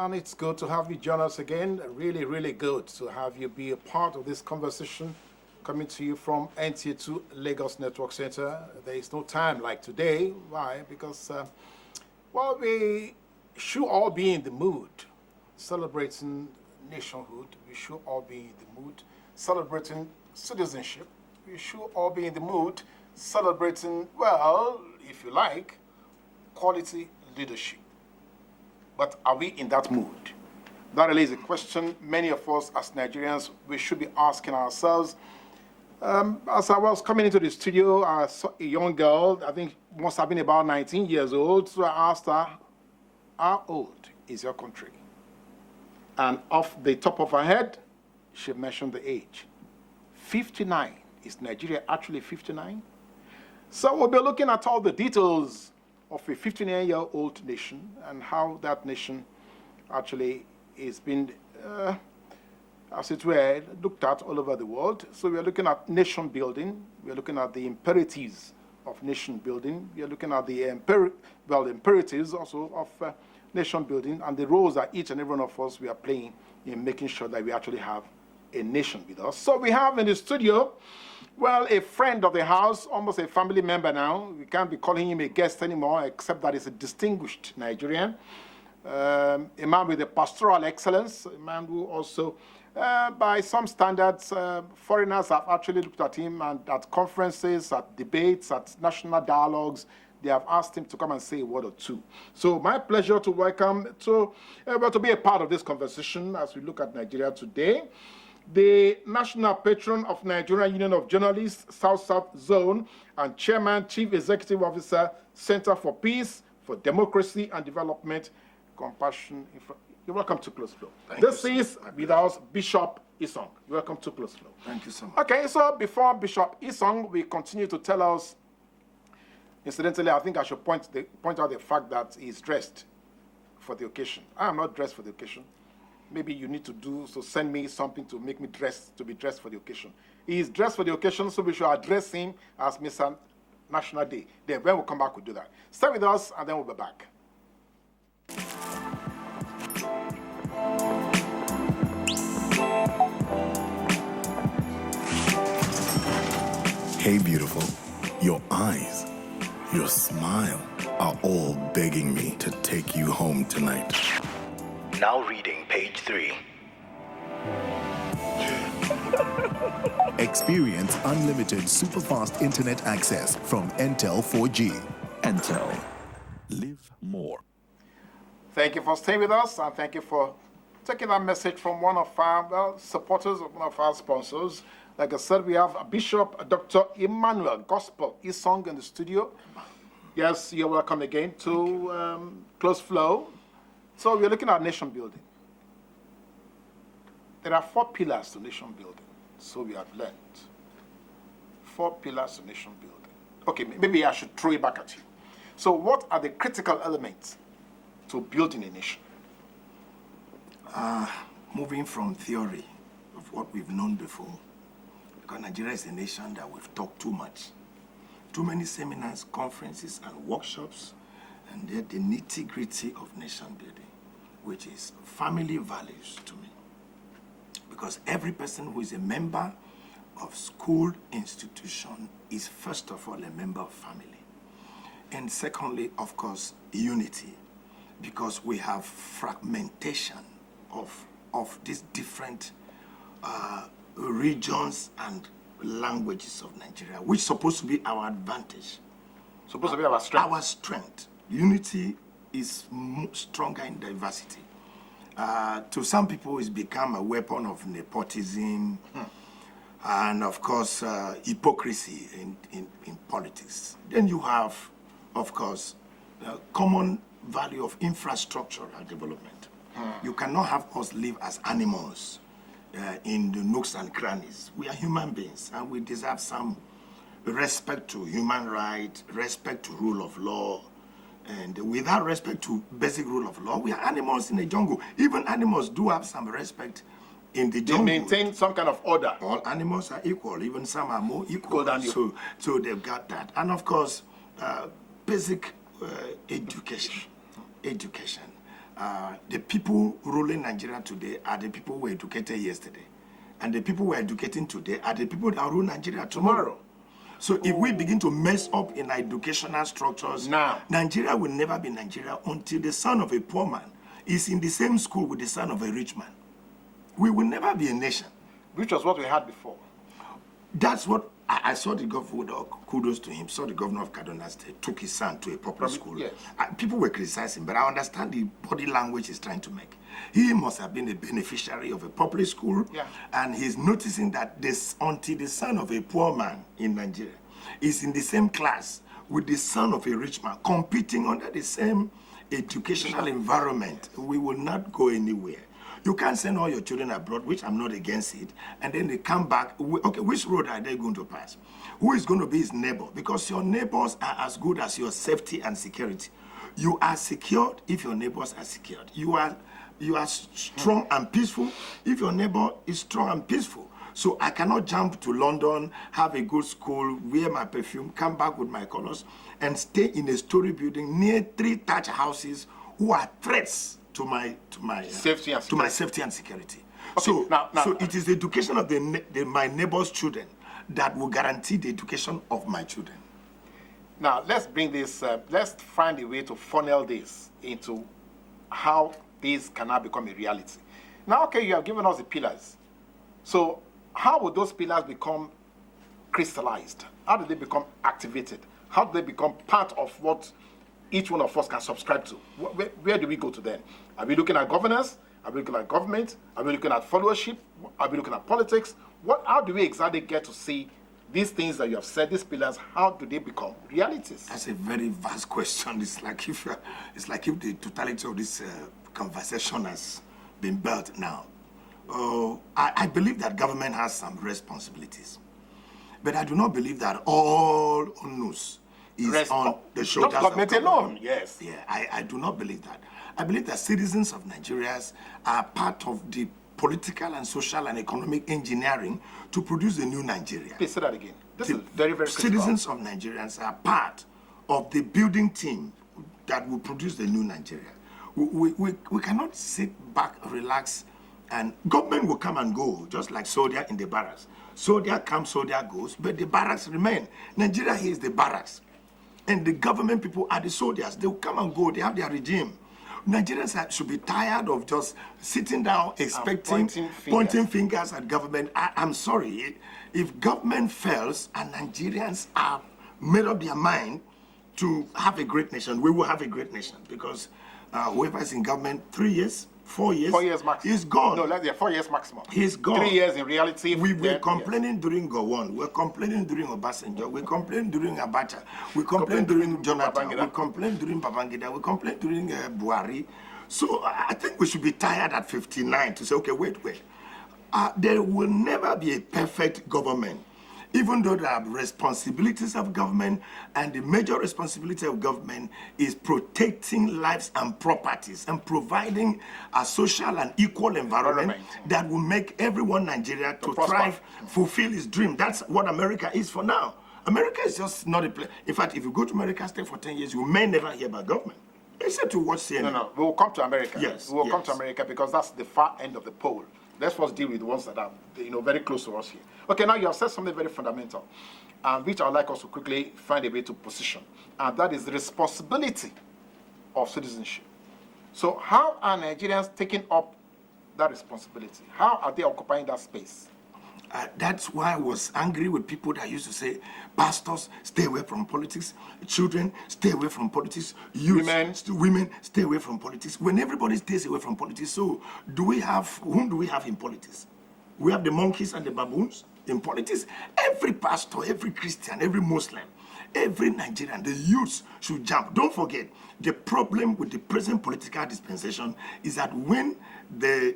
and it's good to have you join us again. Really, really good to have you be a part of this conversation coming to you from NTA2 Lagos Network Center. There is no time like today. Why? Because, well, we should all be in the mood celebrating nationhood. We should all be in the mood celebrating citizenship. We should all be in the mood celebrating, well, if you like, quality leadership. But are we in that mood? That really is a question many of us as Nigerians, we should be asking ourselves. As I was coming into the studio, I saw a young girl, I think must have been about 19 years old, so I asked her, how old is your country? And off the top of her head, she mentioned the age. 59. Is Nigeria actually 59? So we'll be looking at all the details of a 59-year-old nation and how that nation actually is being, as it were, looked at all over the world. So we're looking at nation building. We're looking at the imperatives of nation building. We're looking at the imperatives also of nation building and the roles that each and every one of us we are playing in making sure that we actually have a nation with us. So we have in the studio, well, a friend of the house, almost a family member now. We can't be calling him a guest anymore, except that he's a distinguished Nigerian, a man with a pastoral excellence, a man who also, by some standards, foreigners have actually looked at him and at conferences, at debates, at national dialogues. They have asked him to come and say a word or two. So my pleasure to welcome, to be a part of this conversation as we look at Nigeria today. The National Patron of Nigerian Union of Journalists, South-South Zone, and Chairman, Chief Executive Officer, Center for Peace, for Democracy and Development, Compassion. You're welcome to Close Flow. This is with us, Bishop Isong. You're welcome to Close Flow. Thank you so much. Okay, so before Bishop Isong will continue to tell us, incidentally, I think I should point out the fact that he's dressed for the occasion. I am not dressed for the occasion. Maybe you need to send me something to make me to be dressed for the occasion. He is dressed for the occasion, so we should address him as Mr. National Day. Then when we come back, we'll do that. Stay with us, and then we'll be back. Hey, beautiful. Your eyes, your smile are all begging me to take you home tonight. Now reading page 3. Experience unlimited super-fast internet access from Entel 4G. Entel. Live more. Thank you for staying with us, and thank you for taking that message from one of our supporters, of one of our sponsors. Like I said, we have Bishop Dr. Emmanuel Gospel Isong in the studio. Yes, you're welcome again to Close Flow. So we're looking at nation building. There are 4 pillars to nation building. So we have learned. 4 pillars to nation building. Okay, maybe I should throw it back at you. So what are the critical elements to building a nation? Moving from theory of what we've known before, because Nigeria is a nation that we've talked too much. Too many seminars, conferences, and workshops, and they're the nitty-gritty of nation building, which is family values to me. Because every person who is a member of school institution is first of all a member of family. And secondly, of course, unity, because we have fragmentation of these different regions and languages of Nigeria, which is supposed to be our advantage. Supposed to be our strength. Our strength. Unity is stronger in diversity. To some people, it's become a weapon of nepotism and, of course, hypocrisy in politics. Then you have, of course, common value of infrastructural development. You cannot have us live as animals in the nooks and crannies. We are human beings, and we deserve some respect to human rights, respect to rule of law. And without respect to basic rule of law, we are animals in the jungle. Even animals do have some respect in the jungle. They maintain some kind of order. All animals are equal. Even some are more equal than you. So they've got that. And of course, basic education. the people ruling Nigeria today are the people who were educated yesterday. And the people who are educating today are the people that rule Nigeria tomorrow. So if we begin to mess up in our educational structures, now Nigeria will never be Nigeria until the son of a poor man is in the same school with the son of a rich man. We will never be a nation. Which was what we had before. That's what I saw the governor, kudos to him, saw the governor of Kaduna State, took his son to a public school. Yes. People were criticizing, but I understand the body language he's trying to make. He must have been a beneficiary of a public school, and he's noticing that until the son of a poor man in Nigeria is in the same class with the son of a rich man, competing under the same educational environment, we will not go anywhere. You can't send all your children abroad, which I'm not against it, and then they come back. Okay, which road are they going to pass? Who is going to be his neighbor? Because your neighbors are as good as your safety and security. You are secured if your neighbors are secured. You are strong and peaceful if your neighbor is strong and peaceful. So I cannot jump to London, have a good school, wear my perfume, come back with my colors, and stay in a story building near 3 thatch houses who are threats to my safety and security. Okay, So now, it is the education of my neighbor's children that will guarantee the education of my children. Now let's bring this. Let's find a way to funnel this into how this can now become a reality. Now, okay, you have given us the pillars. So how will those pillars become crystallized? How do they become activated? How do they become part of what each one of us can subscribe to? Where do we go to then? Are we looking at governance? Are we looking at government? Are we looking at followership? Are we looking at politics? How do we exactly get to see these things that you have said, these pillars, how do they become realities? That's a very vast question. It's like if the totality of this conversation has been built now. I believe that government has some responsibilities, but I do not believe that all onus is on the shoulders of government alone. Yes. Yeah, I do not believe that. I believe that citizens of Nigeria are part of the political and social and economic engineering to produce a new Nigeria. Please say that again. This is very, very critical. Citizens of Nigerians are part of the building team that will produce the new Nigeria. We cannot sit back, relax, and government will come and go, just like soldier in the barracks. Soldier comes, soldier goes, but the barracks remain. Nigeria here is the barracks. And the government people are the soldiers. They will come and go. They have their regime. Nigerians should be tired of just sitting down, expecting, pointing fingers at government. I'm sorry. If government fails and Nigerians are made up their mind to have a great nation, we will have a great nation. Because whoever is in government 3 years, 4 years, 4 years maximum. He's gone. No, 4 years maximum. He's gone. 3 years in reality. We were complaining during Gowon. We're complaining during Obasanjo. We complained during Abacha. We complained during Jonathan. We complained during Babangida. We complained during Buhari. So I think we should be tired at 59 to say, okay, wait. There will never be a perfect government. Even though there are responsibilities of government, and the major responsibility of government is protecting lives and properties and providing a social and equal environment that will make everyone Nigeria to thrive, fulfill his dream. That's what America is for now. America is just not a place. In fact, if you go to America, stay for 10 years, you may never hear about government. Except to watch CNN. No, we will come to America. Yes. We will come to America because that's the far end of the pole. Let's first deal with the ones that are, very close to us here. Okay, now you have said something very fundamental, which I would like us to quickly find a way to position, and that is the responsibility of citizenship. So how are Nigerians taking up that responsibility? How are they occupying that space? That's why I was angry with people that used to say, pastors, stay away from politics, children, stay away from politics, youth, women, stay away from politics. When everybody stays away from politics, so whom do we have in politics? We have the monkeys and the baboons in politics. Every pastor, every Christian, every Muslim, every Nigerian, the youths should jump. Don't forget, the problem with the present political dispensation is that when the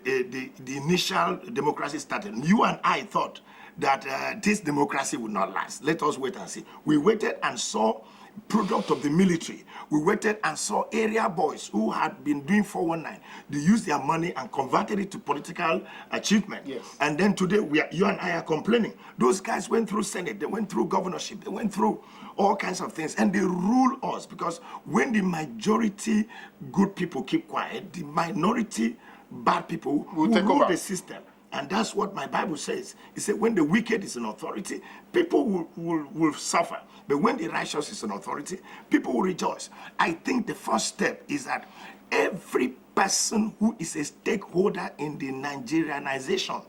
initial democracy started, you and I thought that this democracy would not last. Let us wait and see. We waited and saw product of the military. We waited and saw area boys who had been doing 419. They used their money and converted it to political achievement. Yes. And then today, you and I are complaining. Those guys went through Senate, they went through governorship, they went through all kinds of things, and they rule us, because when the majority good people keep quiet, the minority bad people will take rule over the system. And that's what my Bible says. It said when the wicked is in authority, people will suffer. But when the righteous is in authority, people will rejoice. I think the first step is that every person who is a stakeholder in the Nigerianization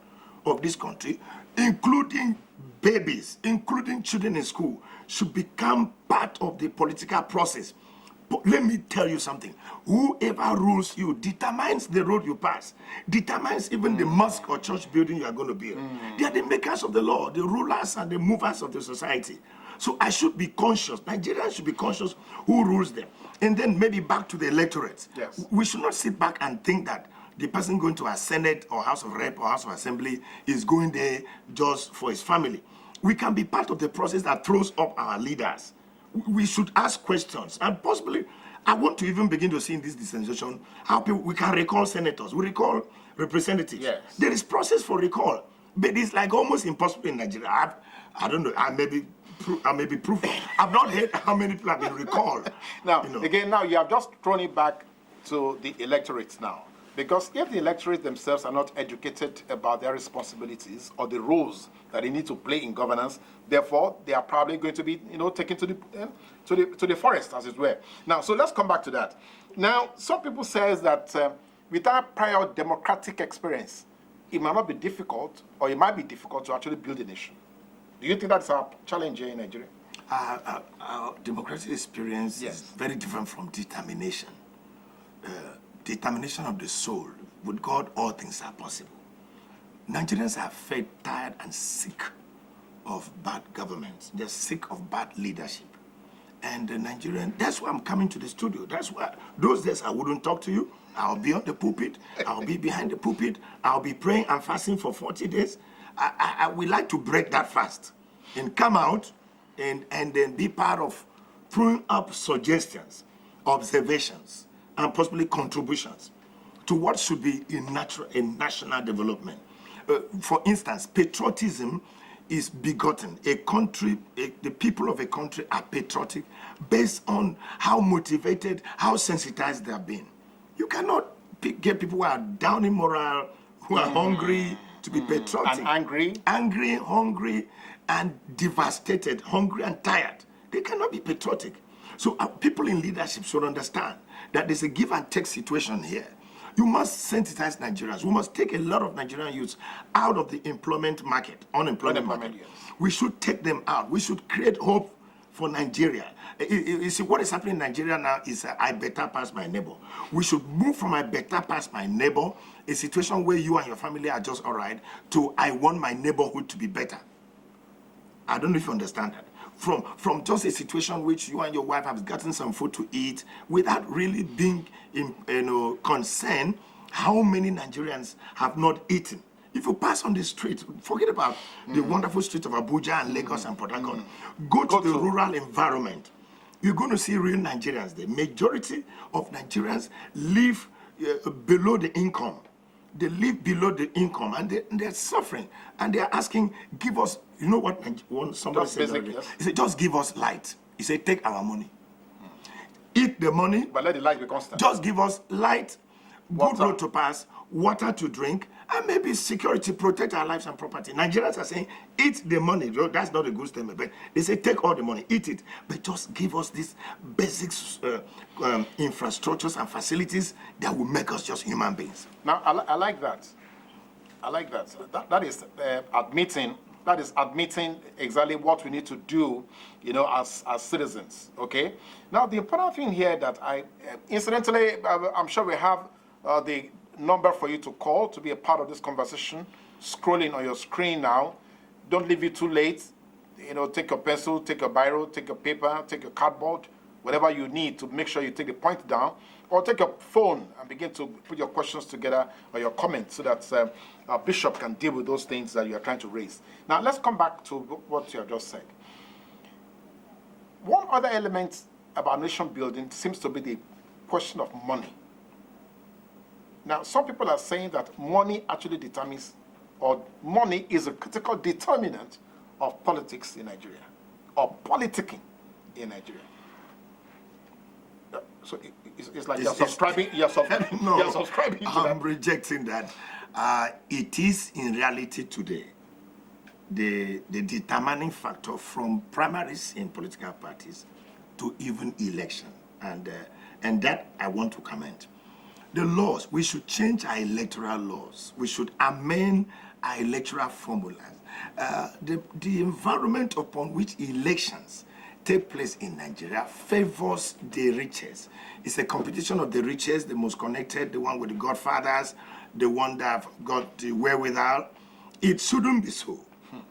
of this country, including babies, including children in school, should become part of the political process. But let me tell you something. Whoever rules you determines the road you pass, determines even the mosque or church building you are going to build. They are the makers of the law, the rulers and the movers of the society. So I should be conscious. Nigerians should be conscious who rules them. And then maybe back to the electorate. Yes. We should not sit back and think that the person going to a Senate or House of Rep or House of Assembly is going there just for his family. We can be part of the process that throws up our leaders. We should ask questions, and possibly, I want to even begin to see in this dispensation how we can recall senators, we recall representatives. Yes. There is process for recall, but it's like almost impossible in Nigeria. I don't know. I may be proof. I've not heard how many people have been recalled. Now, again, now you have just thrown it back to the electorate now. Because if the electorate themselves are not educated about their responsibilities or the roles that they need to play in governance, therefore they are probably going to be, taken to the forest, as it were. Now, so let's come back to that. Now, some people say that without prior democratic experience, it might not be difficult, or it might be difficult to actually build a nation. Do you think that's our challenge here in Nigeria? Democratic experience Yes. is very different from determination. Determination of the soul. With God, all things are possible. Nigerians are fed, tired, and sick of bad government. They're sick of bad leadership. And the Nigerian, that's why I'm coming to the studio. That's why those days I wouldn't talk to you. I'll be on the pulpit. I'll be behind the pulpit. I'll be praying and fasting for 40 days. I would like to break that fast and come out and then be part of throwing up suggestions, observations, and possibly contributions to what should be in national development. For instance, patriotism is begotten. A country, the people of a country are patriotic based on how motivated, how sensitized they have been. You cannot get people who are down in morale, who are hungry to be patriotic. And angry. Angry, hungry, and devastated, hungry and tired. They cannot be patriotic. So people in leadership should understand that there's a give and take situation here. You must sensitize Nigerians. We must take a lot of Nigerian youths out of the unemployment market. Yes. We should take them out. We should create hope for Nigeria. You see, what is happening in Nigeria now is I better pass my neighbor. We should move from I better pass my neighbor, a situation where you and your family are just all right, to I want my neighborhood to be better. I don't know if you understand that. From just a situation which you and your wife have gotten some food to eat without really being concerned how many Nigerians have not eaten. If you pass on the street, forget about the wonderful streets of Abuja and Lagos and Port Harcourt. Go to the rural environment. You're going to see real Nigerians. The majority of Nigerians live below the income. They live below the income, and they're suffering. And they're asking, give us, you know what somebody said earlier? Yes. He said, just give us light. He said, take our money. Eat the money. But let the light be constant. Just give us light, Water. good road to pass, water to drink, and maybe security, protect our lives and property. Nigerians are saying, eat the money. That's not a good statement, but they say, take all the money, eat it. But just give us these basic infrastructures and facilities that will make us just human beings. Now, I like that. I like that. That is admitting. That is admitting exactly what we need to do, as citizens. Okay. Now, the important thing here that incidentally, I'm sure we have the number for you to call to be a part of this conversation. Scrolling on your screen now. Don't leave it too late. Take your pencil, take your biro, take your paper, take your cardboard, whatever you need to make sure you take the point down. Or take your phone and begin to put your questions together or your comments so that our bishop can deal with those things that you are trying to raise. Now, let's come back to what you have just said. one other element about nation building seems to be the question of money. Now, some people are saying that money actually determines, or money is a critical determinant of politics in Nigeria, or politicking in Nigeria. So it's like you're subscribing no, you're subscribing to I'm that. rejecting that. It is in reality today the determining factor from primaries in political parties to even election, and that I want to comment. The laws, we should change our electoral laws. We should amend our electoral formulas. The environment upon which elections take place in Nigeria favors the richest. It's a competition of the richest, the most connected, the one with the godfathers, the one that have got the wherewithal. It shouldn't be so.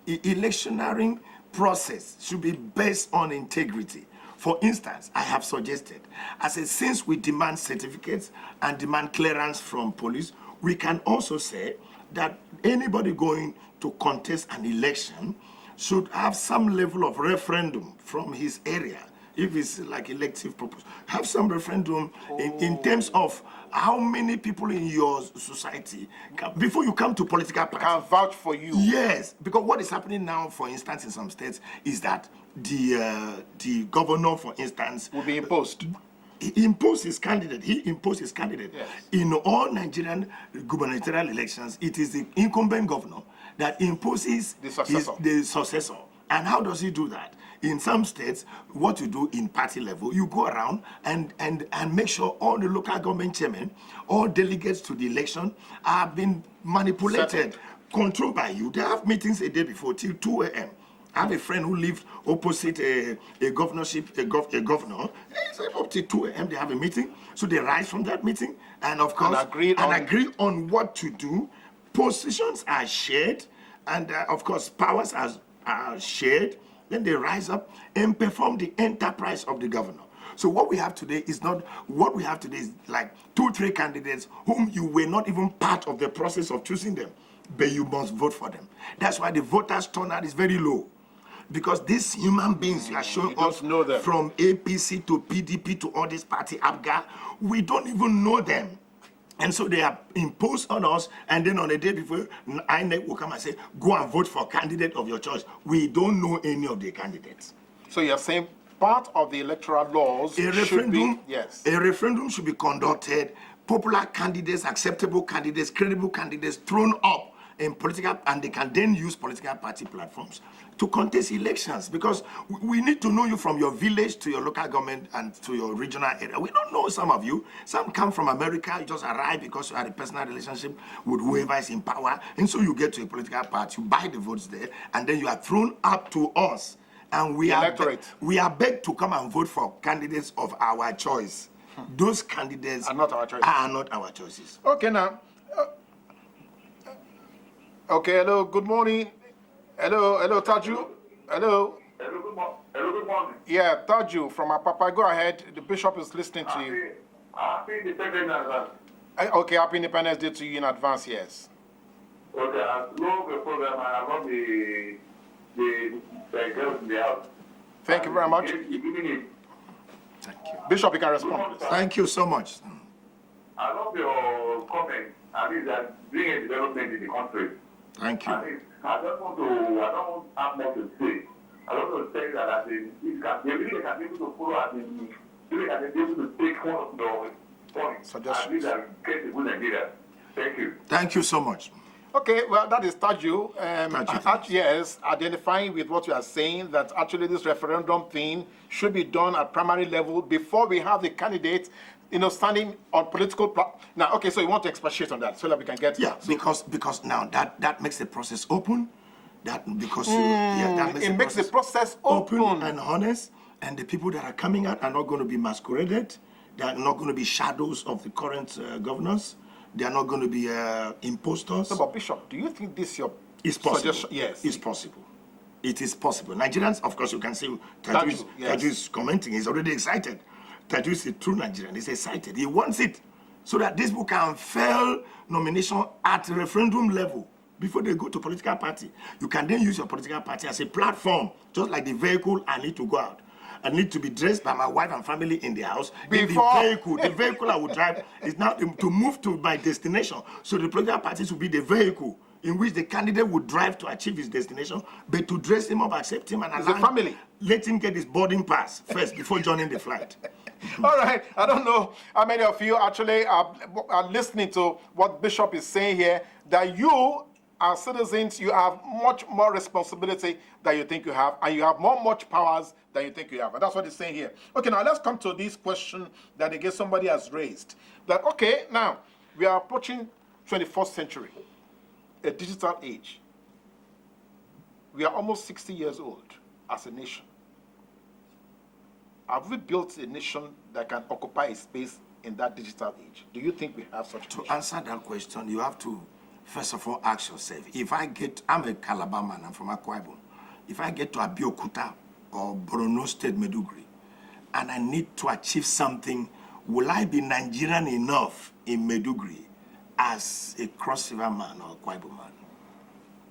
Electioneering process should be based on integrity. For instance, I have suggested, since we demand certificates and demand clearance from police, we can also say that anybody going to contest an election should have some level of referendum from his area. If it's like elective purpose, have some referendum in terms of how many people in your society before you come to political party Can vouch for you. Yes, because what is happening now, for instance, in some states, is that the governor, for instance, Will be imposed. he imposed his candidate. Yes. In all Nigerian gubernatorial elections, it is the incumbent governor that imposes The successor. the successor. And how does he do that? In some states, what you do in party level, you go around and make sure all the local government chairmen, all delegates to the election have been manipulated, Settled. controlled by you. They have meetings a day before till 2 a.m. I have a friend who lived opposite a governorship, a governor. It's up to 2 a.m. They have a meeting. So they rise from that meeting and, of course, agree on what to do. Positions are shared, and, of course, powers are shared. Then they rise up and perform the enterprise of the governor. So what we have today is like 2-3 candidates whom you were not even part of the process of choosing them, but you must vote for them. That's why the voters' turnout is very low. Because these human beings you are showing us know them. from APC to PDP to all this party, ABGA, we don't even know them. And so they are imposed on us, and then on the day before, INEC will come and say, go and vote for a candidate of your choice. We don't know any of the candidates. So you're saying part of the electoral laws A should be referendum, yes. a referendum should be conducted, popular candidates, acceptable candidates, credible candidates thrown up in political, and they can then use political party platforms to contest elections, because we need to know you from your village to your local government and to your regional area. We don't know some of you. Some come from America, you just arrive because you had a personal relationship with whoever is in power, and so you get to a political party, you buy the votes there, and then you are thrown up to us, and we are begged to come and vote for candidates of our choice. Those candidates Are not our choices. Are not our choices. Okay, now. Okay, hello, good morning. Hello, Taju. Hello. Hello, good morning. Yeah, Taju from Apapa. Go ahead. The bishop is listening to you. Happy Independence Day. Okay, happy Independence Day to you in advance, yes. Okay, I love the program and I love the girls in the house. Thank you very much. Thank you. Bishop, you can respond, please. Thank you so much. I love your comment. I mean that bring a development in the country. Thank you. I don't have more to say. I don't want to say that they really can be able to follow as in, really can be able to take one of the points. Suggestions. And get a good Nigeria. Thank you. Thank you so much. Okay, well, that is Taju. Taju. Yes, identifying with what you are saying, that actually this referendum thing should be done at primary level before we have the candidate, standing on political. Now, okay, so you want to expatiate on that so that we can get. Yeah, because now that makes the process open. That makes the process open and honest, and the people that are coming out are not going to be masqueraded. They are not going to be shadows of the current governors. They are not going to be impostors. So, but Bishop, do you think this It's possible. suggestion? Yes, it's possible. It is possible. Nigerians, of course, you can see Taju, yes. Taju is commenting. He's already excited. Taju is a true Nigerian. He's excited. He wants it so that this book can fail nomination at referendum level before they go to political party. You can then use your political party as a platform, just like the vehicle I need to go out. I need to be dressed by my wife and family in the house. Before. The vehicle I would drive is now to move to my destination. So the political parties will be the vehicle in which the candidate would drive to achieve his destination, but to dress him up, accept him, and allow family. Let him get his boarding pass first before joining the flight. All right. I don't know how many of you actually are listening to what Bishop is saying here, that you as citizens, you have much more responsibility than you think you have, and you have much powers than you think you have. And that's what he's saying here. Okay, now let's come to this question that again somebody has raised. That, okay, now we are approaching 21st century, a digital age. We are almost 60 years old as a nation. Have we built a nation that can occupy a space in that digital age? Do you think we have such a nation? To answer that question, you have to, first of all, ask yourself, I'm a Calabar man, I'm from Akwa Ibom. If I get to Abeokuta or Borno State, Maiduguri, and I need to achieve something, will I be Nigerian enough in Maiduguri as a Cross River man or Akwa Ibom man?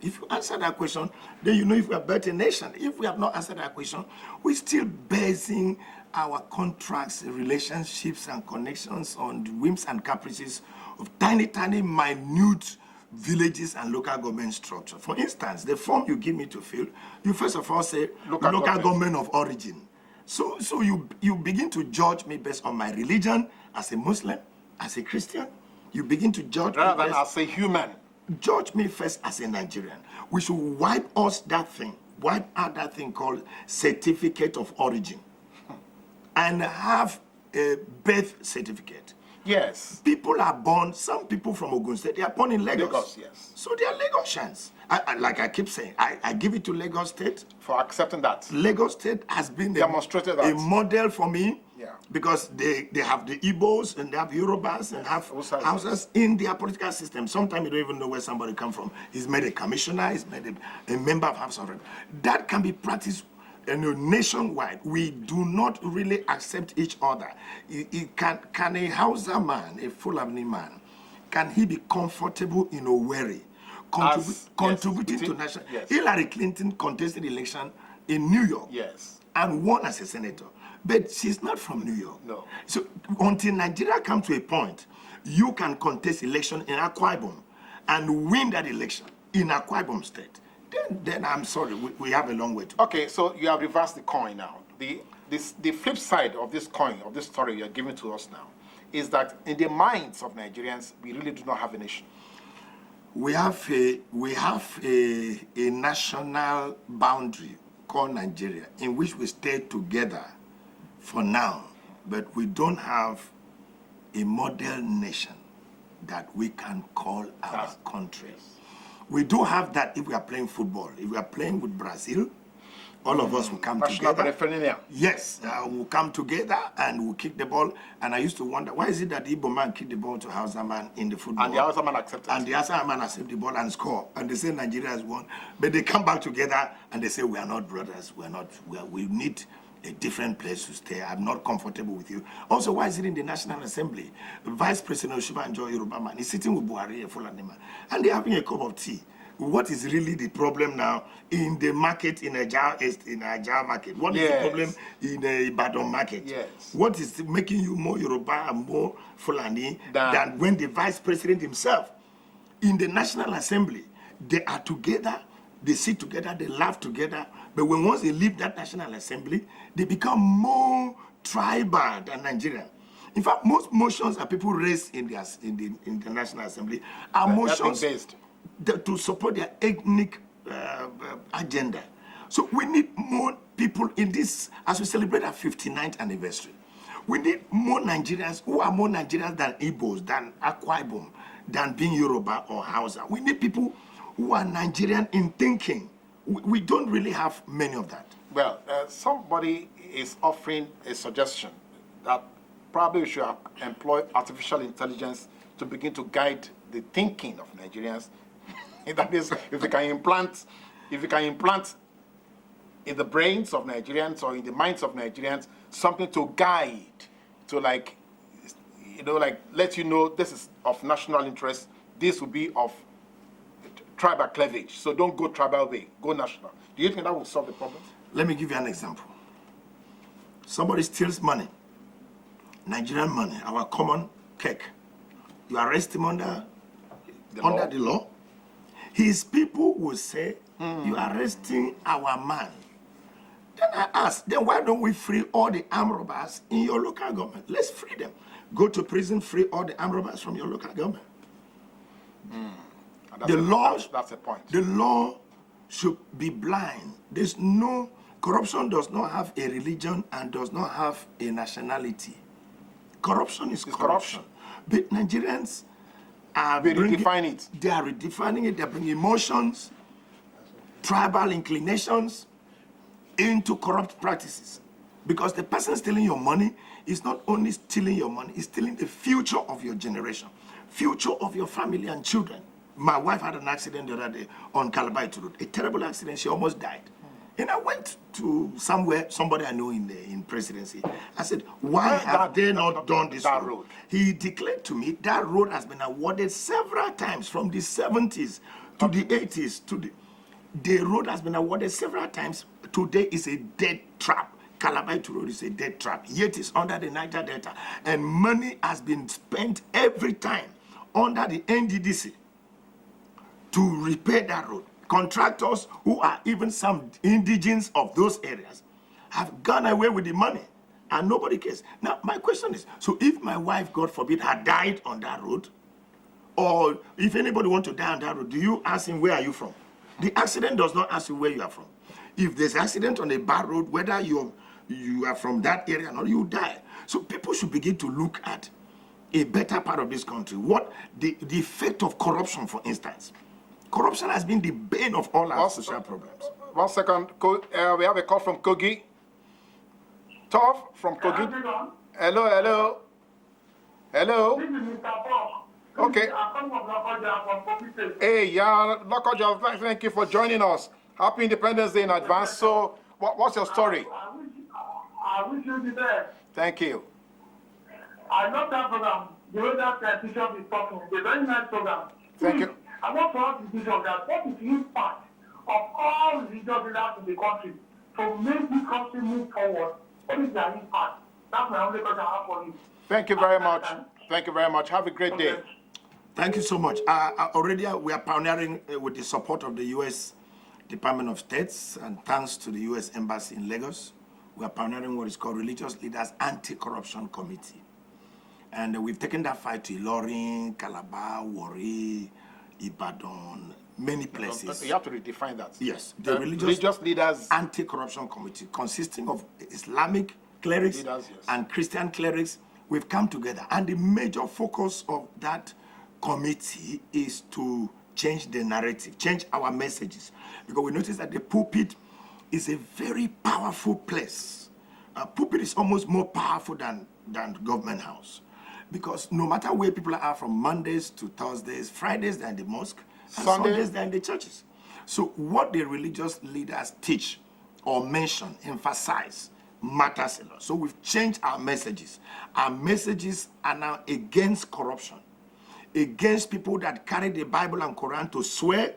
If you answer that question, then you know if we are built a nation. If we have not answered that question, we're still basing our contracts, relationships, and connections on the whims and caprices of tiny, minute villages and local government structure. For instance, the form you give me to fill, you first of all say local government of origin. So you begin to judge me based on my religion as a Muslim, as a Christian. You begin to judge me rather than as a human. Judge me first as a Nigerian. We should wipe out that thing called certificate of origin and have a birth certificate. Yes. People are born, some people from Ogun State, they are born in Lagos. Lagos, yes. So they are Lagosians. Like I keep saying, I give it to Lagos State. For accepting that. Lagos State has been demonstrated a model for me. Yeah. Because they have the Igbos and they have Yorubas and have houses in their political system. Sometimes you don't even know where somebody come from. He's made a commissioner, he's made a member of House of Reps. That can be practiced nationwide. We do not really accept each other. Can a Hausa man, a Fulani man, can he be comfortable in Owerri, contributing to national? Yes. Hillary Clinton contested election in New York, yes, and won as a senator. But she's not from New York. No. So until Nigeria comes to a point, you can contest election in Akwa Ibom and win that election in Akwa Ibom State. Then I'm sorry, we have a long way to go. Okay, so you have reversed the coin now. The flip side of this coin, of this story you're giving to us now, is that in the minds of Nigerians, we really do not have a nation. We have a national boundary called Nigeria, in which we stay together for now, but we don't have a model nation that we can call our country. We do have that if we are playing football. If we are playing with Brazil, all of us will come together. Yes, we'll come together and we'll kick the ball. And I used to wonder, why is it that the Igbo man kicked the ball to Hausa man in the football? And the Hausa man accepted. And the Hausa man accepted the ball and score. And they say Nigeria has won. But they come back together and they say, we are not brothers. We need a different place to stay. I'm not comfortable with you. Also, why is it in the National Assembly? Vice President Oshibanjo Yoruba man is sitting with Buhari, a Fulani man, and they're having a cup of tea. What is really the problem now in the market in Ajah market? What is the problem in the Ibadan market? Yes. What is making you more Yoruba and more Fulani than when the Vice President himself in the National Assembly, they are together, they sit together, they laugh together, but when once they leave that National Assembly, they become more tribal than Nigerian. In fact, most motions that people raise in the National Assembly are motions based to support their ethnic agenda. So we need more people in this, as we celebrate our 59th anniversary. We need more Nigerians who are more Nigerians than Igbos, than Akwa Ibom, than being Yoruba or Hausa. We need people who are Nigerian in thinking. We don't really have many of that. Well, somebody is offering a suggestion that probably we should employ artificial intelligence to begin to guide the thinking of Nigerians. That is, if we can implant in the brains of Nigerians or in the minds of Nigerians something to guide, to let you know this is of national interest, this will be of tribal cleavage. So don't go tribal way, go national. Do you think that will solve the problem? Let me give you an example. Somebody steals money, Nigerian money, our common cake. You arrest him under the law. His people will say, you are arresting our man. Then I ask, then why don't we free all the armed robbers in your local government? Let's free them. Go to prison, free all the armed robbers from your local government. That's a point. The law should be blind. There's no, corruption does not have a religion and does not have a nationality. Corruption is corruption. But Nigerians are redefining it. They are redefining it. They bring emotions, tribal inclinations into corrupt practices. Because the person stealing your money is not only stealing your money, he's stealing the future of your generation, future of your family and children. My wife had an accident the other day on Calabar Road, a terrible accident. She almost died. And I went to somewhere, somebody I know in presidency. I said, why have they not done this road? He declared to me that road has been awarded several times from the 70s to the 80s. The road has been awarded several times. Today is a dead trap. Calabar Road is a dead trap. Yet it's under the Niger Delta. And money has been spent every time under the NDDC to repair that road. Contractors who are even some indigenes of those areas have gone away with the money and nobody cares. Now, my question is, so if my wife, God forbid, had died on that road, or if anybody wants to die on that road, do you ask him, where are you from? The accident does not ask you where you are from. If there's an accident on a bad road, whether you are from that area or not, you die. So people should begin to look at a better part of this country. What the effect of corruption, for instance. Corruption has been the bane of all our social problems. 1 second. We have a call from Kogi. Tov from Kogi. Hello. This is Mr. Paul. Okay. I'm from Lokoja. Hey, yeah, Lokoja, thank you for joining us. Happy Independence Day in advance. So, what's your story? I wish you the best. Thank you. I love that program. The way that Bishop is talking. It's a very nice program. Thank you. I want to ask the Bishop that what is the impact of all religious leaders in the country to make this country move forward? What is their impact? That's my only question I have for you. Thank you very much. Thank you very much. Have a great day. Thank you so much. Already we are pioneering with the support of the U.S. Department of States, and thanks to the U.S. Embassy in Lagos, we are pioneering what is called Religious Leaders Anti-Corruption Committee. And we've taken that fight to Ilorin, Calabar, Warri, Ibadan, many places. You have to redefine that. Yes, the religious leaders anti-corruption committee, consisting of Islamic clerics leaders, yes, and Christian clerics, we've come together. And the major focus of that committee is to change the narrative, change our messages. Because we notice that the pulpit is a very powerful place. Pulpit is almost more powerful than government house. Because no matter where people are from Mondays to Thursdays, Fridays they're in the mosque, and Sundays they're in the churches. So what the religious leaders teach or mention, emphasize, matters a lot. So we've changed our messages. Our messages are now against corruption, against people that carry the Bible and Quran to swear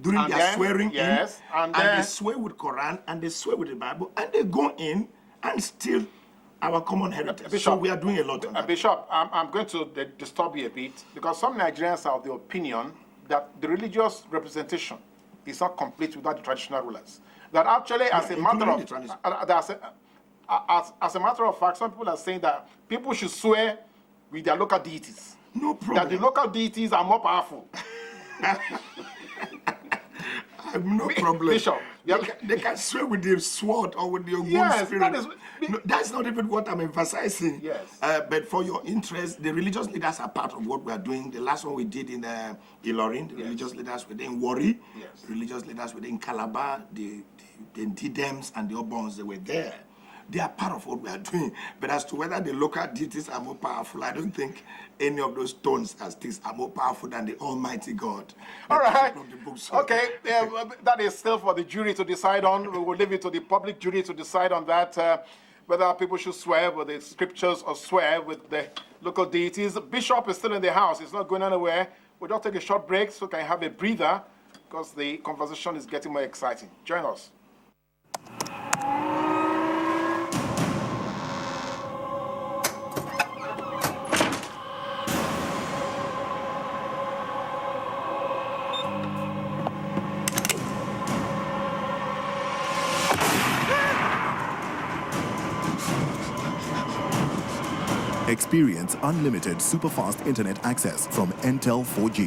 during and their then, swearing yes, in, and they swear with Quran and they swear with the Bible, and they go in and steal our common heritage. Bishop, so we are doing a lot on that. Bishop, I'm going to disturb you a bit, because some Nigerians are of the opinion that the religious representation is not complete without the traditional rulers. That actually, as a matter of fact, some people are saying that people should swear with their local deities. No problem. That the local deities are more powerful. No problem. Bishop, they can swear with their sword or with their yes, spirit. No, that's not even what I'm emphasizing. Yes. But for your interest, the religious leaders are part of what we are doing. The last one we did in Ilorin, the religious leaders within Warri, religious leaders within Calabar, the Didems and the Obons, they were there. They are part of what we are doing. But as to whether the local deities are more powerful, I don't think any of those stones and sticks are more powerful than the Almighty God. All right. Okay. That is still for the jury to decide on. We will leave it to the public jury to decide on that, whether people should swear with the scriptures or swear with the local deities. Bishop is still in the house. He's not going anywhere. We'll just take a short break so we can have a breather, because the conversation is getting more exciting. Join us. Experience unlimited super-fast internet access from Entel 4G.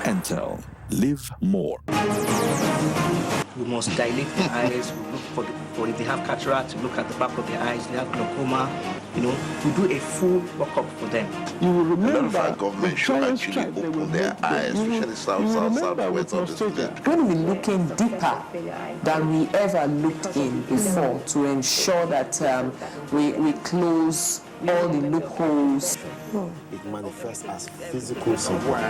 Entel. Live more. We must dilate the eyes. We look for if they have cataract, look at the back of their eyes. They have glaucoma. We do a full workup for them. You will remember a lot of our government should actually open their eyes, especially southwest of the state. We're going to be looking deeper than we ever looked in before to ensure that we close all the loopholes. It manifests as physical somewhere.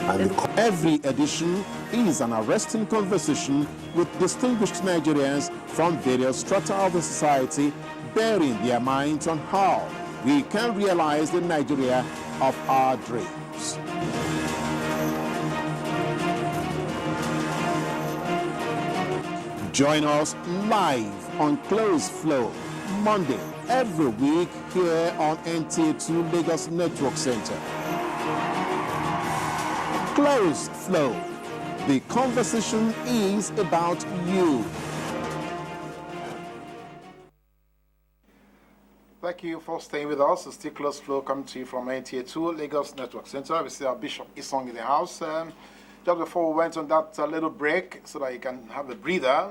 And every edition is an arresting conversation with distinguished Nigerians from various strata of the society, bearing their minds on how we can realize the Nigeria of our dreams. Join us live on Close Flow, Monday, every week here on NTA2 Lagos Network Center. Close Flow. The conversation is about you. Thank you for staying with us. It's still Close Flow coming to you from NTA2 Lagos Network Center. We see our Bishop Isong in the house. Just before we went on that little break so that you can have a breather,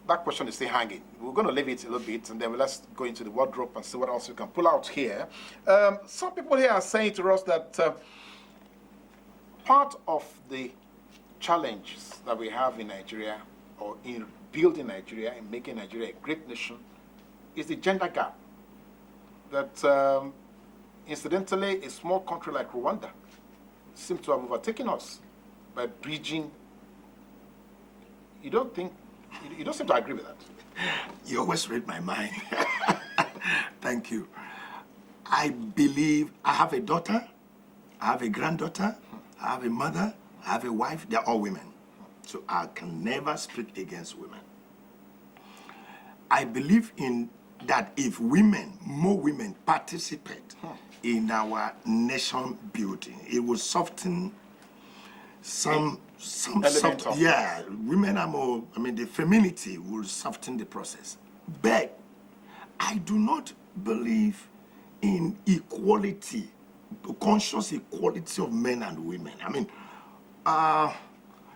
that question is still hanging. We're going to leave it a little bit, and then let's go into the wardrobe and see what else we can pull out here. Some people here are saying to us that part of the challenges that we have in Nigeria, or in building Nigeria and making Nigeria a great nation, is the gender gap. That, incidentally, a small country like Rwanda seems to have overtaken us by bridging. You don't seem to agree with that. You always read my mind. Thank you. I believe I have a daughter, I have a granddaughter, I have a mother, I have a wife. They're all women. So I can never speak against women. I believe in that if more women participate in our nation building, it will soften women are more, the femininity will soften the process. But I do not believe in equality, conscious equality of men and women.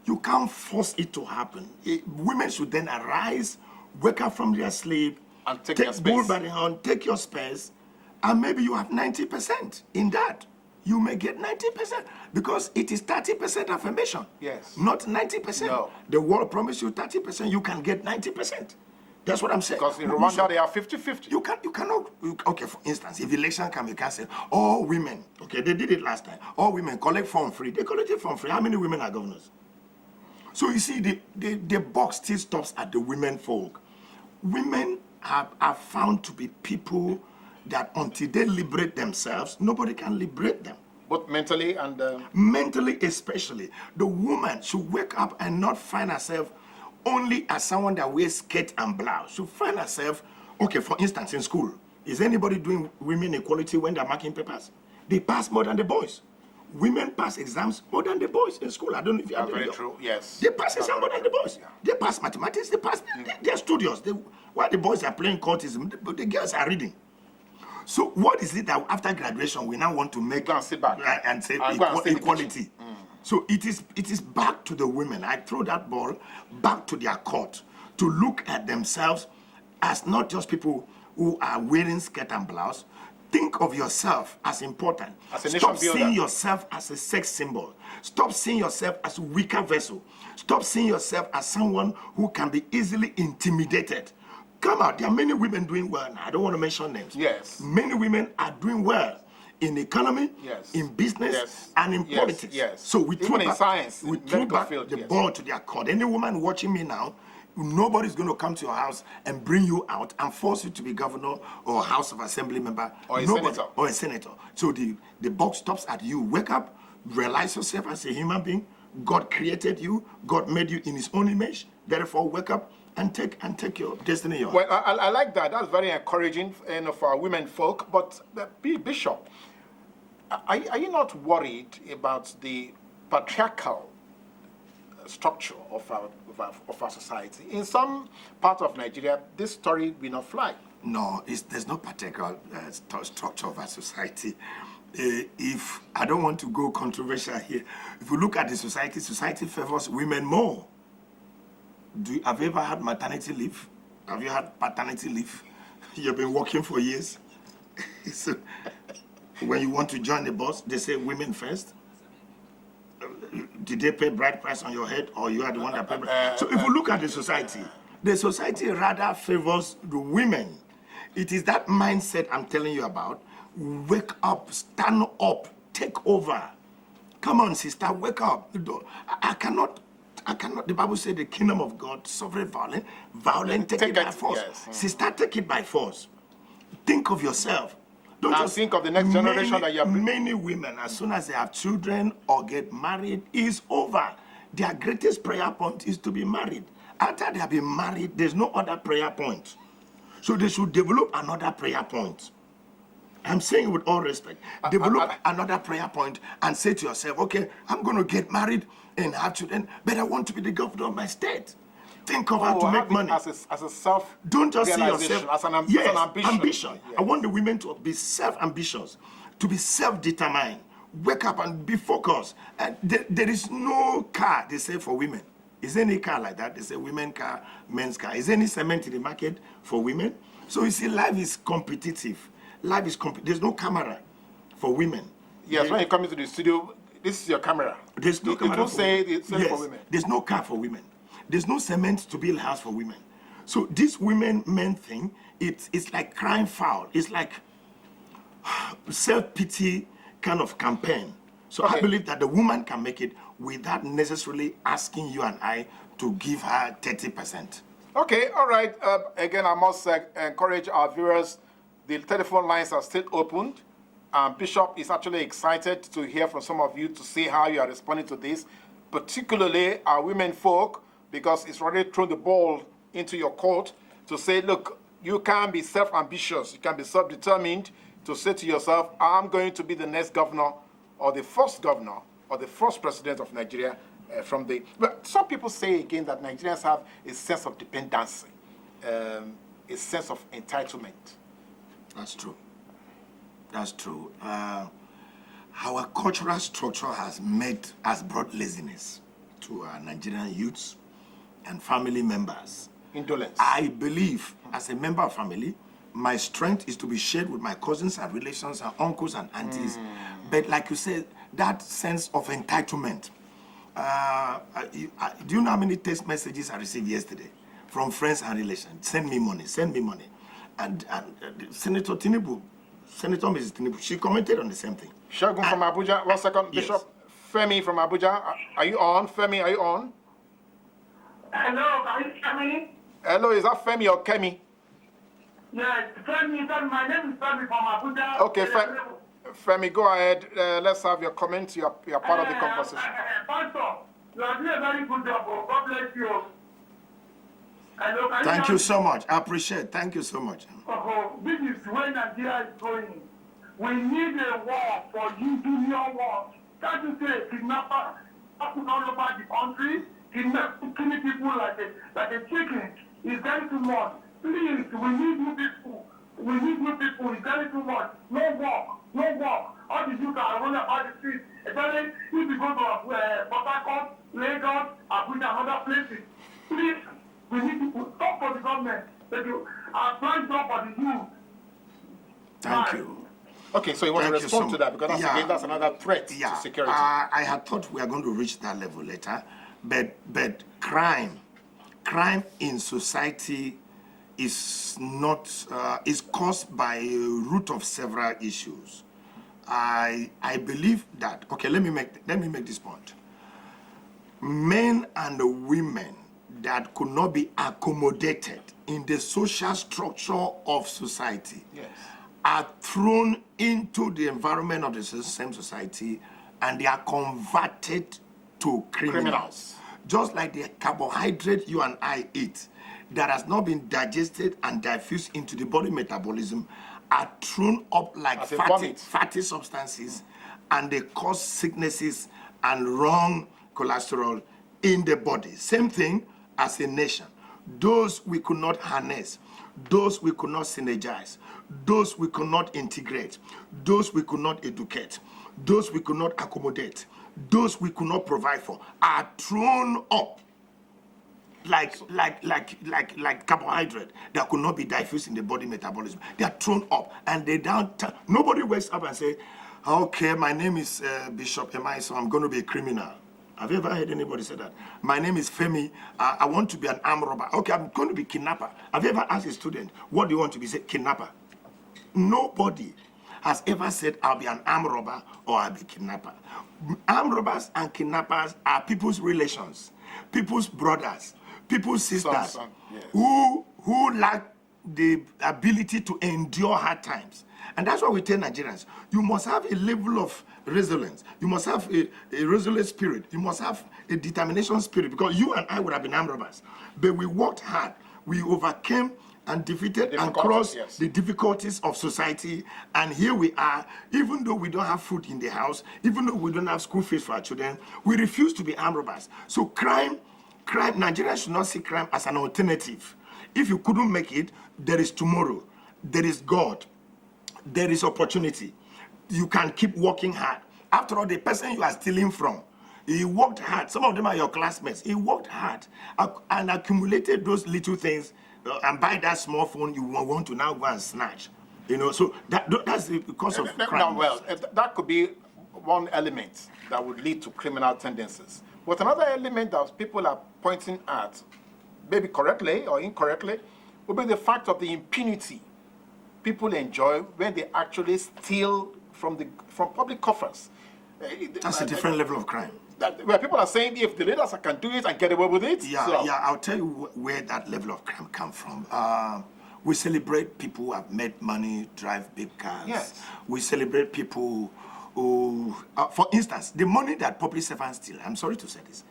You can't force it to happen. Women should then arise, wake up from their sleep, and take bull by the hand, take your space, and maybe you have 90% in that. You may get 90% because it is 30% affirmation. Yes. Not 90%. No. The world promised you 30%, you can get 90%. That's what I'm saying. Because in Rwanda they are 50-50. You cannot, okay, for instance, if election can be cancelled, all women, okay, they did it last time, all women collect form free. They collect it form free. How many women are governors? So you see, the box still stops at the women folk. Women are found to be people that until they liberate themselves, nobody can liberate them. Both mentally and... Mentally especially. The woman should wake up and not find herself only as someone that wears skirt and blouse. She'll find herself, okay, for instance, in school. Is anybody doing women equality when they're marking papers? They pass more than the boys. Women pass exams more than the boys in school. I don't know if you have very true, yes. They pass exams more than the boys. Yeah. They pass mathematics, they pass, they're studious. While the boys are playing courtism, the girls are reading. So what is it that after graduation we now want to make and sit back and say equality? So it is back to the women. I throw that ball back to their court to look at themselves as not just people who are wearing skirt and blouse. Think of yourself as important. As a Stop nation builder. seeing yourself as a sex symbol. Stop seeing yourself as a weaker vessel. Stop seeing yourself as someone who can be easily intimidated. Come out. There are many women doing well now. I don't want to mention names. Yes. Many women are doing well in economy, yes, in business, yes, and in politics. Yes. So we throw in science, we throw back field, the ball to their court. Any woman watching me now, nobody's going to come to your house and bring you out and force you to be governor or House of Assembly member or a senator. So the buck stops at you. Wake up, realize yourself as a human being. God created you. God made you in His own image. Therefore, wake up and take your destiny. Well, I like that. That's very encouraging for our women folk. But Bishop, are you not worried about the patriarchal structure of our society. In some part of Nigeria, this story will not fly. No, there's no particular structure of our society. If I don't want to go controversial here, if we look at the society favors women more. Have you ever had maternity leave? Have you had paternity leave? You've been working for years. So when you want to join the bus, they say women first. Did they pay bride price on your head, or you are the one that paid? So if you look at the society rather favors the women. It is that mindset I'm telling you about. Wake up, stand up, take over. Come on, sister, wake up. I cannot. The Bible said the kingdom of God suffereth violent, take it by force. Yes. Sister, take it by force. Think of yourself. Don't just think of the next generation that you have. Many women, as soon as they have children or get married, is over. Their greatest prayer point is to be married. After they have been married, there's no other prayer point. So they should develop another prayer point. I'm saying with all respect, develop another prayer point and say to yourself, okay, I'm going to get married and have children, but I want to be the governor of my state. Think of how to make money. As a self. Don't just see yourself as an ambition. Yes. I want the women to be self-ambitious, to be self-determined. Wake up and be focused. And there is no car, they say, for women. Is there any car like that? They say women car, men's car. Is there any cement in the market for women? So you see, life is competitive. There's no camera for women. Yes, when you come into the studio, this is your camera. There's no camera. Don't say it's for women. There's no car for women. There's no cement to build a house for women. So this women-men thing, it's like crying foul. It's like self-pity kind of campaign. So I believe that the woman can make it without necessarily asking you and I to give her 30%. Okay, all right. Again, I must encourage our viewers. The telephone lines are still opened. Bishop is actually excited to hear from some of you to see how you are responding to this, particularly our women folk, because it's already thrown the ball into your court to say, look, you can be self-ambitious, you can be self-determined to say to yourself, I'm going to be the next governor or the first president of Nigeria But some people say again that Nigerians have a sense of dependency, a sense of entitlement. That's true. That's true. Our cultural structure has brought laziness to our Nigerian youths and family members. Indolence. I believe, as a member of family, my strength is to be shared with my cousins and relations and uncles and aunties. But like you said, that sense of entitlement. Do you know how many text messages I received yesterday from friends and relations? Send me money, send me money. And Senator Mrs. Tinubu, she commented on the same thing. Shagun from Abuja, 1 second, yes. Bishop. Femi from Abuja, are you on? Femi, are you on? Hello, can you hear me? Hello, is that Femi or Kemi? Yes, Femi, my name is Femi from Abuja. Okay, Femi, go ahead. Let's have your comment. You are part of the conversation. Pastor, you are doing a very good job. God bless you. Hello, thank you so much. I appreciate it. Thank you so much. This is where Nigeria is going. We need a war for union war. Can't you say kidnappers all over the country, killing people like a chicken? Is getting too much. Please, we need new people. We need new people. It's getting too much. No work. No work. All the youth are running about the streets. Especially if you go to Port Harcourt, Lagos, Abuja, and other places. Please, we need to talk for the government. That you are trying to talk for the youth. Thank you. Okay, so you want to respond to that because that's another threat to security. I had thought we are going to reach that level later, but crime in society is not is caused by a root of several issues. I believe that. Okay, let me make this point. Men and women that could not be accommodated in the social structure of society. Yes. Are thrown into the environment of the same society and they are converted to criminals. Just like the carbohydrate you and I eat that has not been digested and diffused into the body metabolism are thrown up like fatty substances and they cause sicknesses and wrong cholesterol in the body. Same thing as a nation. Those we could not harness, those we could not synergize, those we could not integrate, those we could not educate, those we could not accommodate, those we could not provide for, are thrown up like carbohydrate that could not be diffused in the body metabolism. They are thrown up, and they don't. Nobody wakes up and say, "Okay, my name is Bishop Emai, so I'm going to be a criminal." Have you ever heard anybody say that? My name is Femi. I want to be an armed robber. Okay, I'm going to be kidnapper. Have you ever asked a student, "What do you want to be?" Say, kidnapper. Nobody has ever said, "I'll be an armed robber" or "I'll be kidnapper." Armed robbers and kidnappers are people's relations, people's brothers, people's sisters, yes. who lack the ability to endure hard times. And that's why we tell Nigerians, you must have a level of resilience. You must have a resilient spirit. You must have a determination spirit, because you and I would have been armed robbers. But we worked hard. We overcame and defeated and crossed the difficulties of society. And here we are, even though we don't have food in the house, even though we don't have school fees for our children, we refuse to be armed robbers. So crime, Nigerians should not see crime as an alternative. If you couldn't make it, there is tomorrow. There is God. There is opportunity. You can keep working hard. After all, the person you are stealing from, he worked hard. Some of them are your classmates. He worked hard and accumulated those little things, and buy that small phone you want to now go and snatch. You know, so that's the cause of crime. Well, that could be one element that would lead to criminal tendencies. But another element that people are pointing at, maybe correctly or incorrectly, would be the fact of the impunity people enjoy when they actually steal from public coffers. That's a different level of crime. Where people are saying, if the leaders can do it and get away with it. I'll tell you where that level of crime comes from. We celebrate people who have made money, drive big cars. Yes. We celebrate people who, for instance, the money that public servants steal, I'm sorry to say this,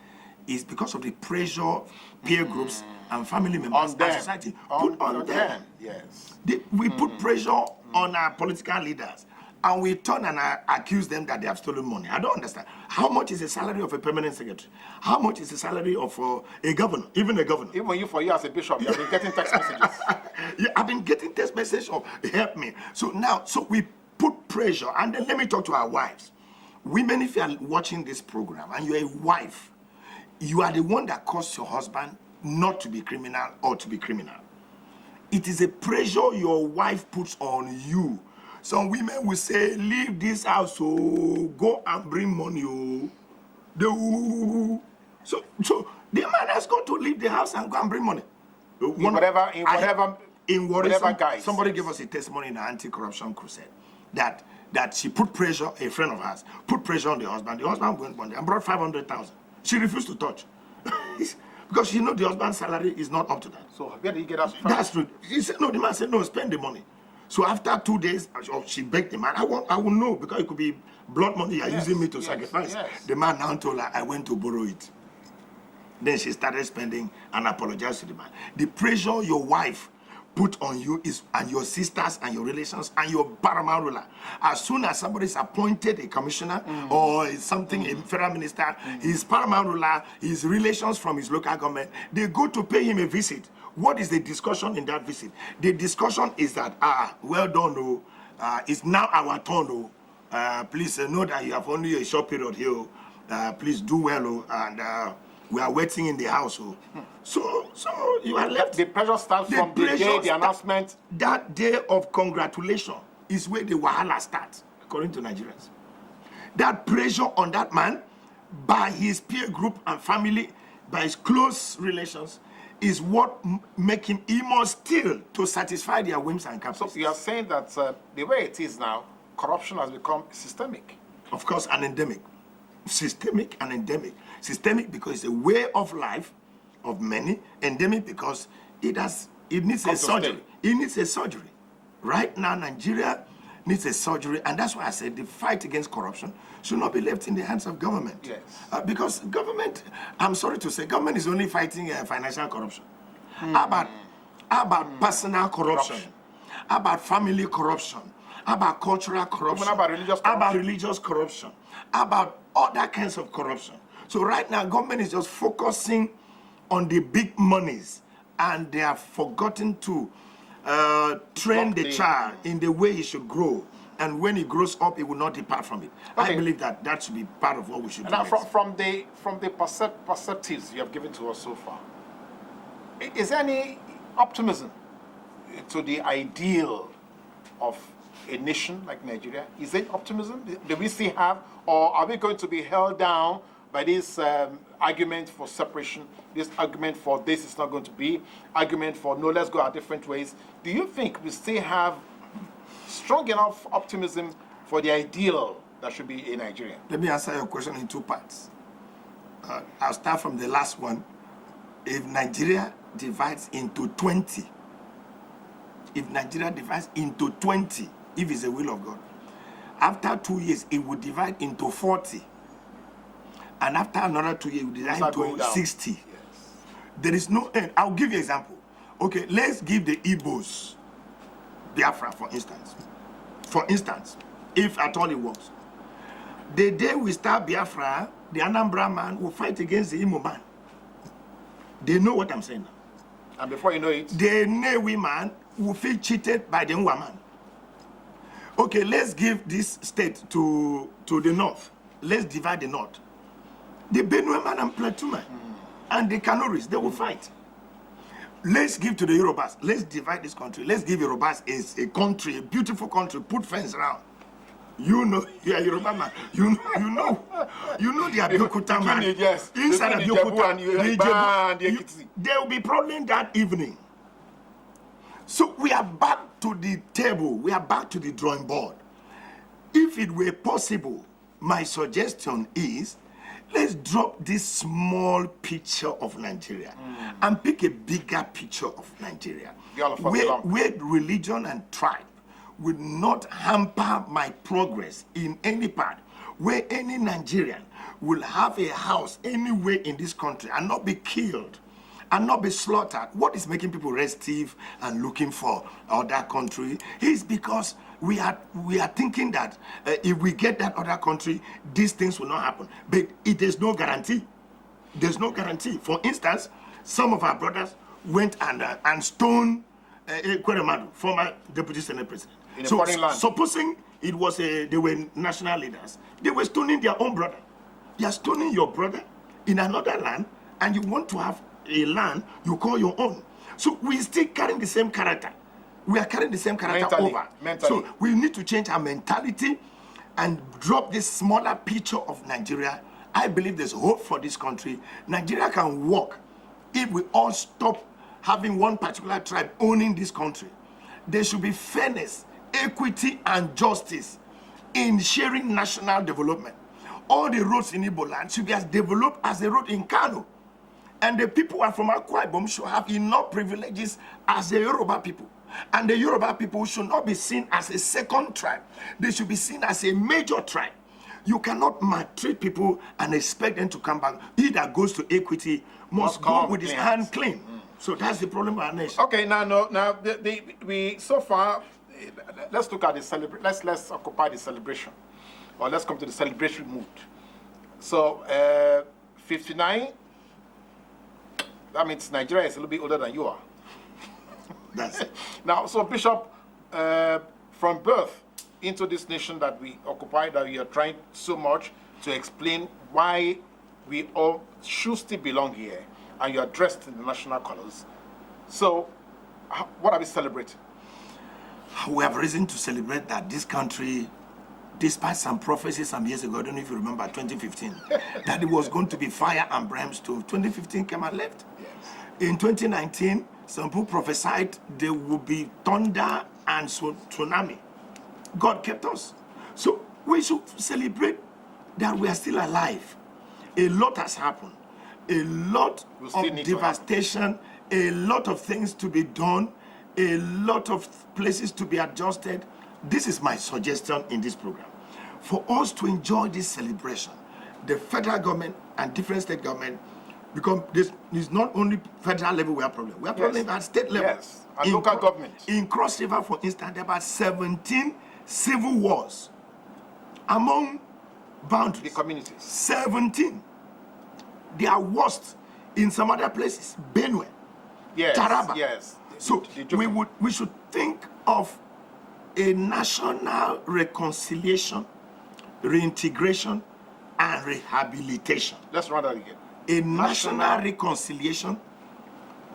is because of the pressure peer groups and family members and society put on them. Yes. We put pressure on our political leaders, and we turn and accuse them that they have stolen money. I don't understand. How much is the salary of a permanent secretary? How much is the salary of a governor? Even a governor. Even for you as a bishop, you've been getting text messages. Yeah, I've been getting text messages of help me. So we put pressure, and then let me talk to our wives. Women, if you are watching this program and you're a wife, you are the one that caused your husband not to be criminal or to be criminal. It is a pressure your wife puts on you. Some women will say, leave this house, go and bring money. So the man has got to leave the house and go and bring money. In whatever guise. Somebody gave us a testimony in the anti-corruption crusade that she put pressure, a friend of hers, put pressure on the husband. The husband went one day and brought 500,000. She refused to touch. Because she know the husband's salary is not up to that. So where did he get that from? That's true. He said no. The man said no. Spend the money. So after 2 days, she begged the man. I will know, because it could be blood money you're using me to sacrifice. Yes. The man now told her, I went to borrow it. Then she started spending and apologized to the man. The pressure your wife put on you and your sisters and your relations and your paramount ruler. As soon as somebody is appointed a commissioner or something, a federal minister, his paramount ruler, his relations from his local government, they go to pay him a visit. What is the discussion in that visit? The discussion is that, well done, it's now our turn, please know that you have only a short period here. Please do well, and we are waiting in the house. So you are left. The pressure starts from the day the announcement. That day of congratulation is where the wahala starts, according to Nigerians. That pressure on that man by his peer group and family, by his close relations, is what make him must steal to satisfy their whims and caprices. So you are saying that the way it is now, corruption has become systemic. Of course, and endemic. Systemic and endemic. Systemic because it's a way of life of many. Endemic because it needs a surgery. It needs a surgery. Right now, Nigeria needs a surgery, and that's why I said the fight against corruption should not be left in the hands of government. Yes. Because government, I'm sorry to say, government is only fighting financial corruption. How about personal corruption? How about family corruption? How about cultural corruption? How about religious corruption? How about religious corruption? How about other kinds of corruption? So right now, government is just focusing on the big monies, and they have forgotten to train the child in the way he should grow. And when he grows up, he will not depart from it. Okay. I believe that should be part of what we should do. Now, from the perspectives you have given to us so far, is there any optimism to the ideal of a nation like Nigeria? Is there optimism? Do we still have, or are we going to be held down by this argument for separation, this argument for this is not going to be, argument for no, let's go our different ways? Do you think we still have strong enough optimism for the ideal that should be in Nigeria? Let me answer your question in two parts. I'll start from the last one. If Nigeria divides into 20, if it's the will of God, after 2 years, it will divide into 40. And after another 2 years, it will divide into 60. Yes. There is no end. I'll give you an example. Okay, let's give the Igbos Biafra, for instance. For instance, if at all it works. The day we start Biafra, the Anambra man will fight against the Imo man. They know what I'm saying now. And before you know it, the Newi man will feel cheated by the Nwa man. Okay, let's give this state to the north. Let's divide the north. The Benue man and Plateau man and the Kanoris, they will fight. Let's give to the Yorubas. Let's divide this country. Let's give Yorubas a country, a beautiful country, put fence around. You know, you are Yoruba man. You know the Abiyokuta man. Yes. Inside Abiyokuta, there will be problem that evening. So we are back to the table. We are back to the drawing board. If it were possible, my suggestion is, let's drop this small picture of Nigeria and pick a bigger picture of Nigeria, where religion and tribe will not hamper my progress in any part, where any Nigerian will have a house anywhere in this country and not be killed and not be slaughtered. What is making people restive and looking for other country is because we are thinking that if we get that other country, these things will not happen. But there's no guarantee. There's no guarantee. For instance, some of our brothers went and stoned Kweremadu, former deputy senate president. In a foreign land. Supposing it was they were national leaders, they were stoning their own brother. You are stoning your brother in another land, and you want to have a land you call your own. So we still carrying the same character. We are carrying the same character mentally. So we need to change our mentality and drop this smaller picture of Nigeria. I believe there's hope for this country. Nigeria can work if we all stop having one particular tribe owning this country. There should be fairness, equity, and justice in sharing national development. All the roads in Igbo land should be as developed as the road in Kano. And the people who are from Akwa Ibom should have enough privileges as the Yoruba people. And the Yoruba people should not be seen as a second tribe. They should be seen as a major tribe. You cannot maltreat people and expect them to come back. He that goes to equity must go with his hand clean. So that's the problem of our nation. Okay, now we so far, let's look at the celebration. Let's occupy the celebration, or let's come to the celebratory mood. So 59. That means Nigeria is a little bit older than you are. That's it. Now, so Bishop, from birth into this nation that we occupy, that we are trying so much to explain why we all should still belong here, and you are dressed in the national colors. So, what are we celebrating? We have reason to celebrate that this country, despite some prophecies some years ago, I don't know if you remember 2015, that it was going to be fire and brimstone. 2015 came and left. Yes. In 2019, some people prophesied there would be thunder and tsunami. God kept us. So we should celebrate that we are still alive. A lot has happened. A lot of devastation, a lot of things to be done, a lot of places to be adjusted. This is my suggestion in this program. For us to enjoy this celebration, the federal government and different state government, because this is not only federal level we have problem. We have problem at state level. Yes, and local government. In Cross River, for instance, there are about 17 civil wars among boundaries. The communities. 17. They are worst in some other places. Benue, Yes, Taraba. yes. So we should think of a national reconciliation, reintegration, and rehabilitation. Let's run that again. A national reconciliation,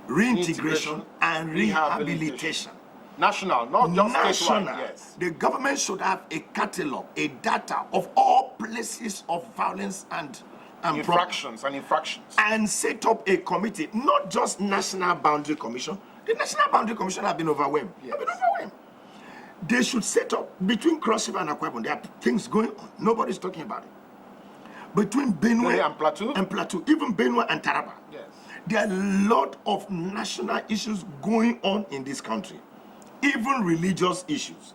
reintegration, and rehabilitation. National, not just national. statewide. Yes. The government should have a catalog, a data of all places of violence and infractions, and set up a committee, not just National Boundary Commission. The National Boundary Commission have been overwhelmed. Yes. They should set up between Cross River and Akwa Ibom. There are things going on. Nobody's talking about it. Between Benue and Plateau, even Benue and Taraba. Yes. There are a lot of national issues going on in this country, even religious issues.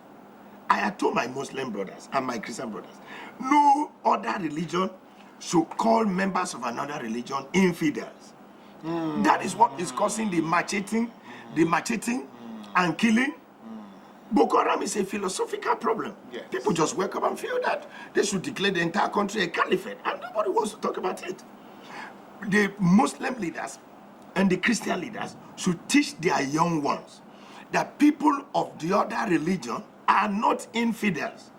I had told my Muslim brothers and my Christian brothers, no other religion should call members of another religion infidels. That is what is causing the macheting and killing. Boko Haram is a philosophical problem. Yes. People just wake up and feel that they should declare the entire country a caliphate, and nobody wants to talk about it. The Muslim leaders and the Christian leaders should teach their young ones that people of the other religion are not infidels.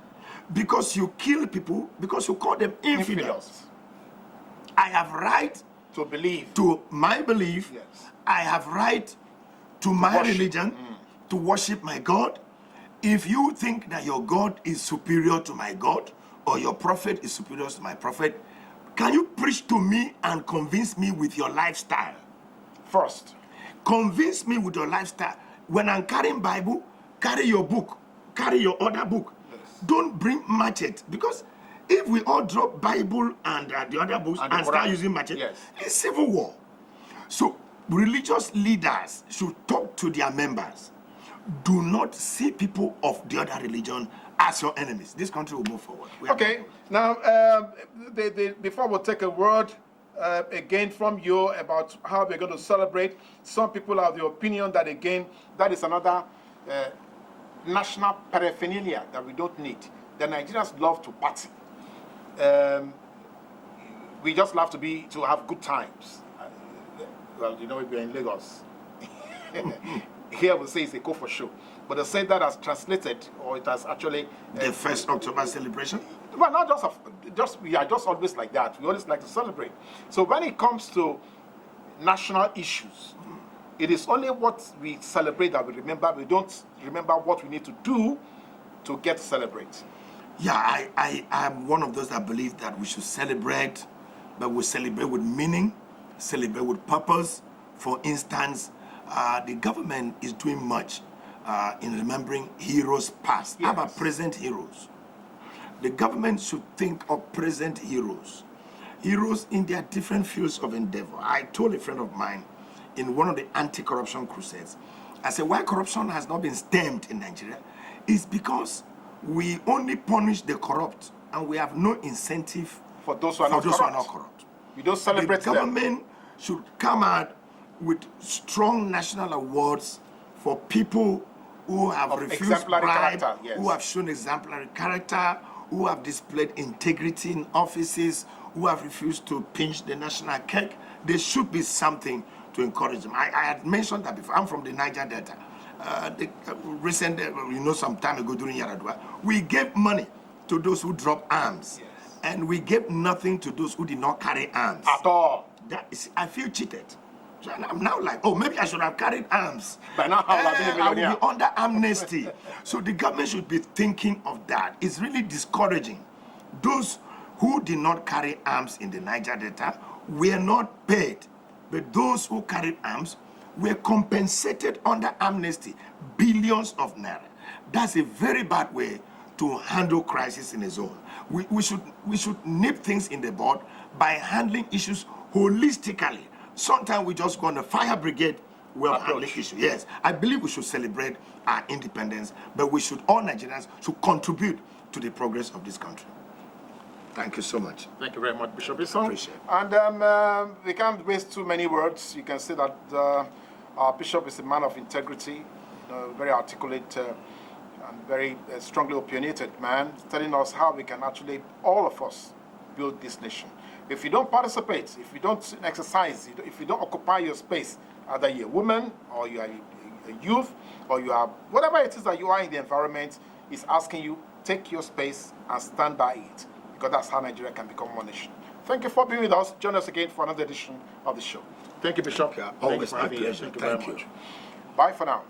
Because you kill people, because you call them infidels. I have right to believe. To my belief. Yes. I have right to my religion, to worship my God. If you think that your God is superior to my God, or your prophet is superior to my prophet, can you preach to me and convince me with your lifestyle? First. Convince me with your lifestyle. When I'm carrying Bible, carry your book, carry your other book. Yes. Don't bring machete, because if we all drop Bible and the other books and start using machete, yes, it's civil war. So religious leaders should talk to their members. Do not see people of the other religion as your enemies. This country will move forward. Okay. Now, before we take a word again from you about how we're going to celebrate, some people have the opinion that, again, that is another national paraphernalia that we don't need. The Nigerians love to party. We just love to have good times. Well, you know, if you're in Lagos, here we say it's a go for show. But they say that has translated, or it has actually... the 1st October celebration? Well, not we are just always like that. We always like to celebrate. So when it comes to national issues, it is only what we celebrate that we remember. We don't remember what we need to do to get to celebrate. Yeah, I am one of those that believe that we should celebrate, but we celebrate with meaning, celebrate with purpose. For instance, the government is doing much in remembering heroes past. Yes. How about present heroes? The government should think of present heroes. Heroes in their different fields of endeavor. I told a friend of mine in one of the anti-corruption crusades, I said, why corruption has not been stemmed in Nigeria is because we only punish the corrupt and we have no incentive for those who are not corrupt. We don't celebrate them. The government should come out with strong national awards for people who have refused bribe, yes, who have shown exemplary character, who have displayed integrity in offices, who have refused to pinch the national cake. There should be something to encourage them. I had mentioned that before. I'm from the Niger Delta. Some time ago during Yaradua, we gave money to those who dropped arms. Yes. And we gave nothing to those who did not carry arms. At all. I feel cheated. So I'm now like, oh, maybe I should have carried arms. By now, I will be under amnesty. So the government should be thinking of that. It's really discouraging. Those who did not carry arms in the Niger Delta were not paid. But those who carried arms were compensated under amnesty, billions of naira. That's a very bad way to handle crisis in a zone. We should nip things in the bud by handling issues holistically. Sometimes we just go on the fire brigade handling issues. Yes, I believe we should celebrate our independence, but all Nigerians should contribute to the progress of this country. Thank you so much. Thank you very much, Bishop Isong. Appreciate it. And we can't waste too many words. You can see that our bishop is a man of integrity, very articulate and very strongly opinionated man, telling us how we can actually, all of us, build this nation. If you don't participate, if you don't exercise, if you don't occupy your space, either you're a woman or you are a youth or you are whatever it is that you are in the environment, is asking you, take your space and stand by it, because that's how Nigeria can become one nation. Thank you for being with us. Join us again for another edition of the show. Thank you, Bishop. Always my pleasure. Thank you very much. Bye for now.